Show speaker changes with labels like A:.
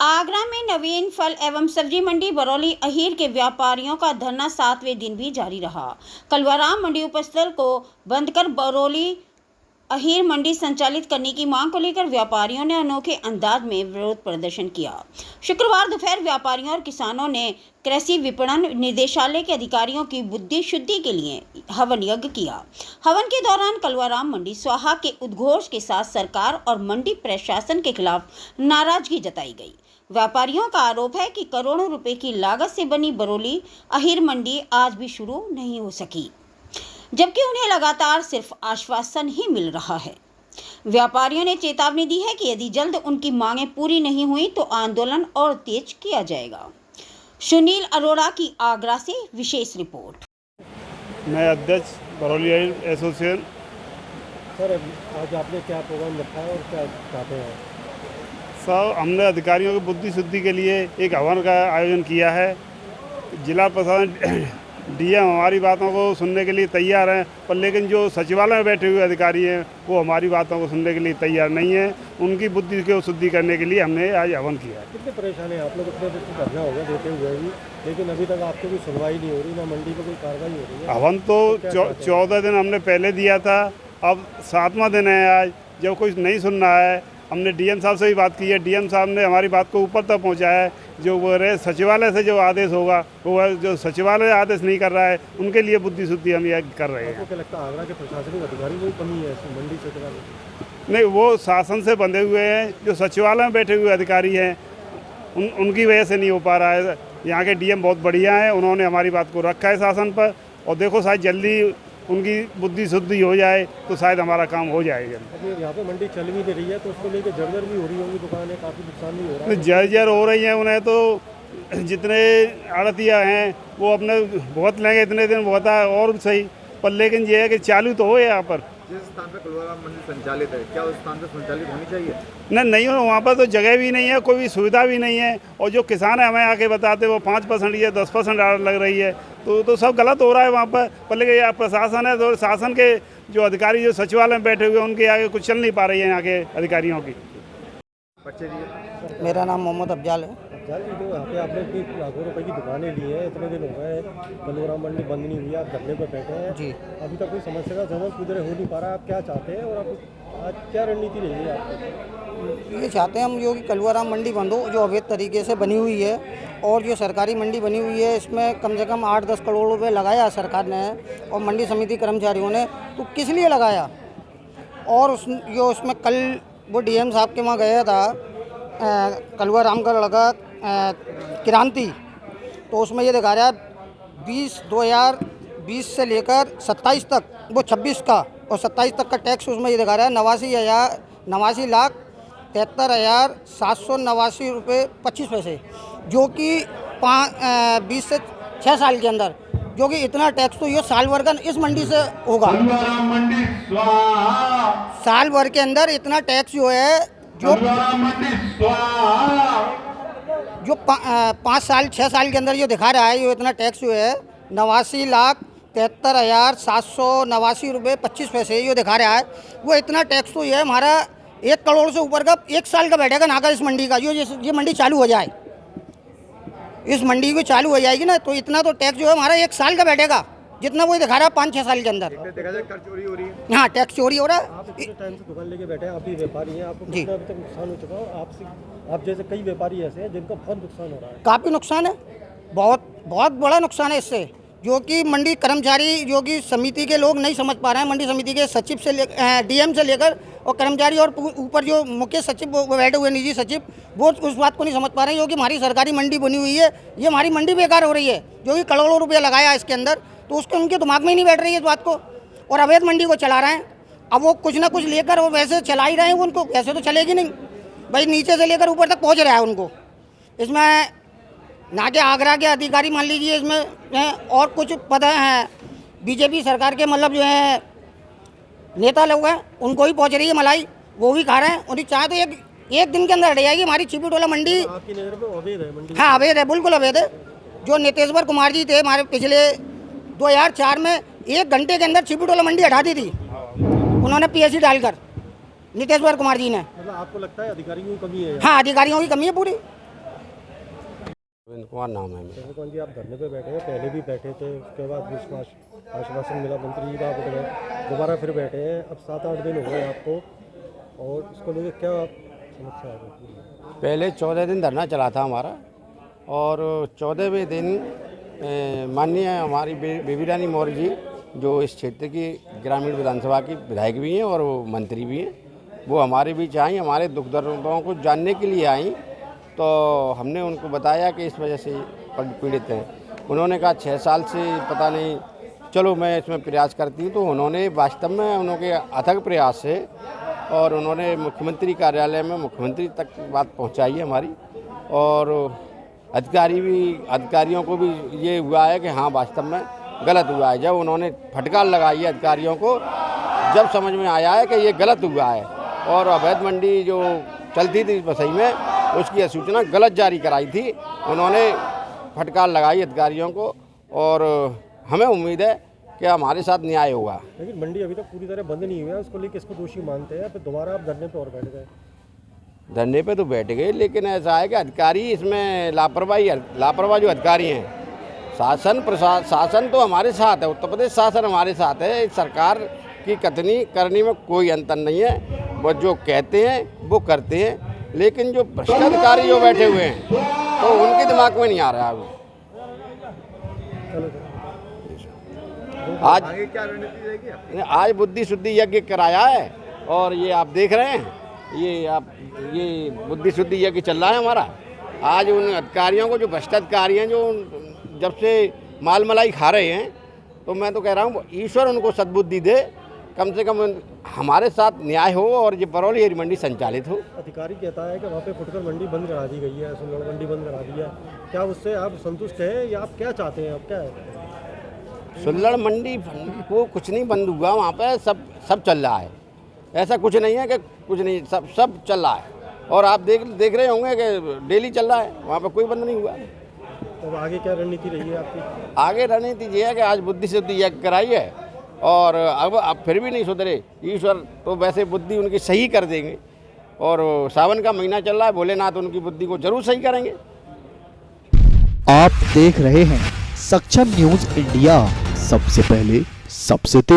A: आगरा में नवीन फल एवं सब्जी मंडी बरौली अहीर के व्यापारियों का धरना 7वें दिन भी जारी रहा। कलवाराम मंडी उपस्थल को बंद कर बरौली अहीर मंडी संचालित करने की मांग को लेकर व्यापारियों ने अनोखे अंदाज में विरोध प्रदर्शन किया। शुक्रवार दोपहर व्यापारियों और किसानों ने कृषि विपणन निदेशालय के अधिकारियों की बुद्धि शुद्धि के लिए हवन यज्ञ किया। हवन के दौरान कलवाराम मंडी स्वाहा के उद्घोष के साथ सरकार और मंडी प्रशासन के खिलाफ नाराजगी जताई गई। व्यापारियों का आरोप है कि करोड़ों रुपए की लागत से बनी बरौली अहीर मंडी आज भी शुरू नहीं हो सकी, जबकि उन्हें लगातार सिर्फ आश्वासन ही मिल रहा है। व्यापारियों ने चेतावनी दी है कि यदि जल्द उनकी मांगें पूरी नहीं हुई तो आंदोलन और तेज किया जाएगा। सुनील अरोड़ा की आगरा से विशेष रिपोर्ट।
B: मैं अध्यक्ष बरौली अहीर एसोसिएशन।
C: सर, आज आपने क्या प्रोग्राम रखा है और क्या चाहते हैं?
B: सब हमने अधिकारियों की बुद्धि शुद्धि के लिए एक हवन का आयोजन किया है। जिला प्रशासन डीएम हमारी बातों को सुनने के लिए तैयार हैं, पर लेकिन जो सचिवालय में बैठे हुए अधिकारी हैं वो हमारी बातों को सुनने के लिए तैयार नहीं है। उनकी बुद्धि को शुद्धि करने के लिए हमने आज हवन किया है।
C: कितने परेशान हैं आप लोग? इतने दिन से धरना होगा देते हुए भी, लेकिन अभी तक आपको कोई सुनवाई नहीं हो रही, ना मंडी पर कोई कार्रवाई हो रही है।
B: हवन तो 14 दिन हमने पहले दिया था, अब 7वां दिन है आज। जब कोई नहीं सुन रहा है, हमने डीएम साहब से भी बात की है। डीएम साहब ने हमारी बात को ऊपर तक पहुंचाया है। जो वो रहे सचिवालय से जो आदेश होगा वो जो सचिवालय आदेश नहीं कर रहा है उनके लिए बुद्धि शुद्धि हम यह कर रहे हैं।
C: आपको क्या लगता है आगरा के प्रशासनिक अधिकारी में कमी है मंडी सचिवालय?
B: नहीं, वो शासन से बंधे हुए हैं। जो सचिवालय में बैठे हुए अधिकारी हैं उनकी वजह से नहीं हो पा रहा है। यहाँ के डीएम बहुत बढ़िया हैं, उन्होंने हमारी बात को रखा है शासन पर, और देखो शायद जल्दी उनकी बुद्धि शुद्धि हो जाए तो शायद हमारा काम हो जाएगा।
C: अभी यहाँ पे मंडी चल भी नहीं रही है तो उसको लेकर जर्जर भी हो रही होंगी दुकानें, काफ़ी नुकसान भी हो रहा है।
B: जर्जर हो रही है, उन्हें तो जितने आड़तिया हैं वो अपने बहुत लेंगे, इतने दिन बहुत है और सही, पर लेकिन ये है कि चालू तो हो यहाँ पर।
D: जिस स्थान पर कलवाराम मंडी संचालित है, क्या उस स्थान पर संचालित होनी चाहिए?
B: नहीं हो, वहाँ पर तो जगह भी नहीं है, कोई भी सुविधा भी नहीं है, और जो किसान है हमें आके बताते वो 5% या 10% आड़ लग रही है, तो सब गलत हो रहा है वहाँ पर लेकिन यह प्रशासन है तो शासन के जो अधिकारी जो सचिवालय में बैठे हुए उनके आगे कुछ चल नहीं पा रही है यहाँ के अधिकारियों की।
E: मेरा नाम मोहम्मद अफजाल है।
C: अफजाल जी, तो यहाँ पे आपने इतनी लाखों रुपए की दुकानें ली हैं, इतने दिन हो गए, कलवाराम मंडी बंद नहीं हुई, आप धरने पर बैठे हैं
E: जी।
C: अभी तक कोई समस्या का समाधान किधर हो नहीं पा रहा। आप क्या चाहते हैं और आप आज क्या रणनीति रहेगी आपकी?
E: ये चाहते हैं हम जो कि कलवाराम मंडी बंद हो, जो अवैध तरीके से बनी हुई है, और जो सरकारी मंडी बनी हुई है इसमें कम से कम 8-10 करोड़ रुपए लगाया सरकार ने और मंडी समिति कर्मचारियों ने, तो किस लिए लगाया? और उसमें कल वो डीएम साहब के वहाँ गया था कलवाराम का लड़का क्रांति, तो उसमें ये दिखा रहा है 2020 से लेकर 27 तक, वो 26 का और 27 तक का टैक्स उसमें ये दिखा रहा है 89,73,789 रुपये 25 पैसे, जो कि 20 से 6 साल के अंदर, जो कि इतना टैक्स तो ये साल भर का इस मंडी से होगा। साल भर के अंदर इतना टैक्स जो है जो 5 साल 6 साल के अंदर जो दिखा रहा है, ये इतना टैक्स जो है 89,73,789 रुपये 25 पैसे जो दिखा रहा है, वो इतना टैक्स तो ये हमारा 1 करोड़ से ऊपर का 1 साल का बैठेगा नाका इस मंडी का। ये मंडी चालू हो जाए, इस मंडी को चालू हो जाएगी ना, तो इतना तो टैक्स जो है हमारा 1 साल का बैठेगा, जितना वो दिखा रहा है 5-6 साल के अंदर।
D: देखा जाए कर चोरी हो रही है।
E: हाँ, टैक्स चोरी हो रहा है।
C: आप इतने टाइम से दुकान लेके बैठे हैं, आप भी व्यापारी हैं, आपको कितना अभी तक नुकसान हो चुका है? आप जैसे कई व्यापारी ऐसे हैं जिनका बहुत नुकसान हो रहा है।
E: काफ़ी नुकसान है, बहुत बड़ा नुकसान है इससे, जो कि मंडी कर्मचारी, जो कि समिति के लोग नहीं समझ पा रहे हैं। मंडी समिति के सचिव से डीएम से लेकर और कर्मचारी और ऊपर जो मुख्य सचिव बैठे हुए निजी सचिव, वो उस बात को नहीं समझ पा रहे हैं, जो कि हमारी सरकारी मंडी बनी हुई है, ये हमारी मंडी बेकार हो रही है, जो कि करोड़ों रुपया लगाया है इसके अंदर, तो उसके उनके दिमाग में ही नहीं बैठ रही है इस बात को, और अवैध मंडी को चला रहे हैं। अब वो कुछ ना कुछ लेकर वो वैसे चला ही रहे हैं, उनको वैसे तो चलेगी नहीं भाई, नीचे से लेकर ऊपर तक पहुँच रहा है उनको। इसमें ना कि आगरा के अधिकारी मान लीजिए इसमें हैं, और कुछ पद हैं बीजेपी सरकार के, मतलब जो है नेता लोग हैं, उनको ही पहुंच रही है मलाई, वो भी खा रहे हैं। उन्हें चाहे तो एक दिन के अंदर हट जाएगी हमारी छिपीटोला मंडी।
C: आपकी नज़र में अवैध है मंडी?
E: हाँ, अवैध है, बिल्कुल अवैध है। जो नितेश्वर कुमार जी थे हमारे, पिछले 2004 में 1 घंटे के अंदर छिपीटोला मंडी हटा दी थी उन्होंने पीएससी डालकर। नीतीश्वर कुमार जी ने।
C: मतलब आपको लगता है अधिकारियों की कमी है यहाँ?
E: हाँ, अधिकारियों की कमी है पूरी।
F: अरविंद कुमार नाम है मेरा।
C: चंद्रकांत जी, आप धरने पे बैठे हैं, पहले भी बैठे थे, उसके बाद विश्वास आश्वासन मिला मंत्री जी का, आप उठ गए, दोबारा फिर बैठे हैं, अब 7-8 दिन हो गए आपको, और इसको लेकर क्या समस्या आ रही है?
F: पहले 14 दिन धरना चला था हमारा, और 14वें दिन माननीय हमारी बेबी रानी मौर्य जी, जो इस क्षेत्र की ग्रामीण विधानसभा की विधायक भी हैं और वो मंत्री भी हैं, वो हमारे बीच आई, हमारे दुख दर्दों को जानने के लिए आई। तो हमने उनको बताया कि इस वजह से पीड़ित हैं। उन्होंने कहा 6 साल से पता नहीं, चलो मैं इसमें प्रयास करती हूँ। तो उन्होंने वास्तव में उनके अथक प्रयास से, और उन्होंने मुख्यमंत्री कार्यालय में मुख्यमंत्री तक बात पहुँचाई है हमारी, और अधिकारियों को भी ये हुआ है कि हाँ वास्तव में गलत हुआ है। जब उन्होंने फटकार लगाई है अधिकारियों को, जब समझ में आया है कि ये गलत हुआ है, और अवैध मंडी जो चलती थी बसई में, उसकी सूचना गलत जारी कराई थी, उन्होंने फटकार लगाई अधिकारियों को, और हमें उम्मीद है कि हमारे साथ न्याय होगा।
C: लेकिन मंडी अभी तक पूरी तरह बंद नहीं हुई है, उसको लेकर इसको दोषी मानते हैं, फिर दोबारा आप धरने पे और बैठ गए।
F: धरने पे तो बैठ गए, लेकिन ऐसा है कि अधिकारी इसमें लापरवाह जो अधिकारी हैं, शासन तो हमारे साथ है, उत्तर प्रदेश शासन हमारे साथ है, सरकार की कथनी करनी में कोई अंतर नहीं है, वो जो कहते हैं वो करते हैं। लेकिन जो भ्रष्ट अधिकारी जो बैठे हुए हैं, तो उनके दिमाग में नहीं आ रहा है अभी।
D: आगे क्या रणनीति रहेगी?
F: आज बुद्धि शुद्धि यज्ञ कराया है, और ये आप देख रहे हैं, ये बुद्धि शुद्धि यज्ञ चल रहा है हमारा। आज उन अधिकारियों को, जो भ्रष्ट अधिकारी हैं, जो जब से माल मलाई खा रहे हैं, तो मैं तो कह रहा हूँ ईश्वर उनको सद्बुद्धि दे, कम से कम हमारे साथ न्याय हो और ये बरौली हेरी मंडी संचालित हो।
C: अधिकारी कहता है कि वहाँ पे फुटकर मंडी बंद करा दी गई है, सुल्लड़ मंडी बंद करा दी है, क्या उससे आप संतुष्ट हैं या आप क्या चाहते हैं? आप क्या है?
F: सुल्लड़ मंडी को कुछ नहीं बंद हुआ, वहाँ पे सब चल रहा है, ऐसा कुछ नहीं है कि कुछ नहीं, सब चल रहा है, और आप देख रहे होंगे कि डेली चल रहा है, वहाँ पे कोई बंद नहीं हुआ।
C: तो आगे क्या रणनीति रही है आपकी?
F: आगे रणनीति ये है कि आज बुद्धि शुद्धि यज्ञ कराई है, और अब फिर भी नहीं सुधरे, ईश्वर तो वैसे बुद्धि उनकी सही कर देंगे, और सावन का महीना चल रहा है, भोलेनाथ उनकी बुद्धि को जरूर सही करेंगे।
G: आप देख रहे हैं सक्षम न्यूज इंडिया, सबसे पहले सबसे तेज।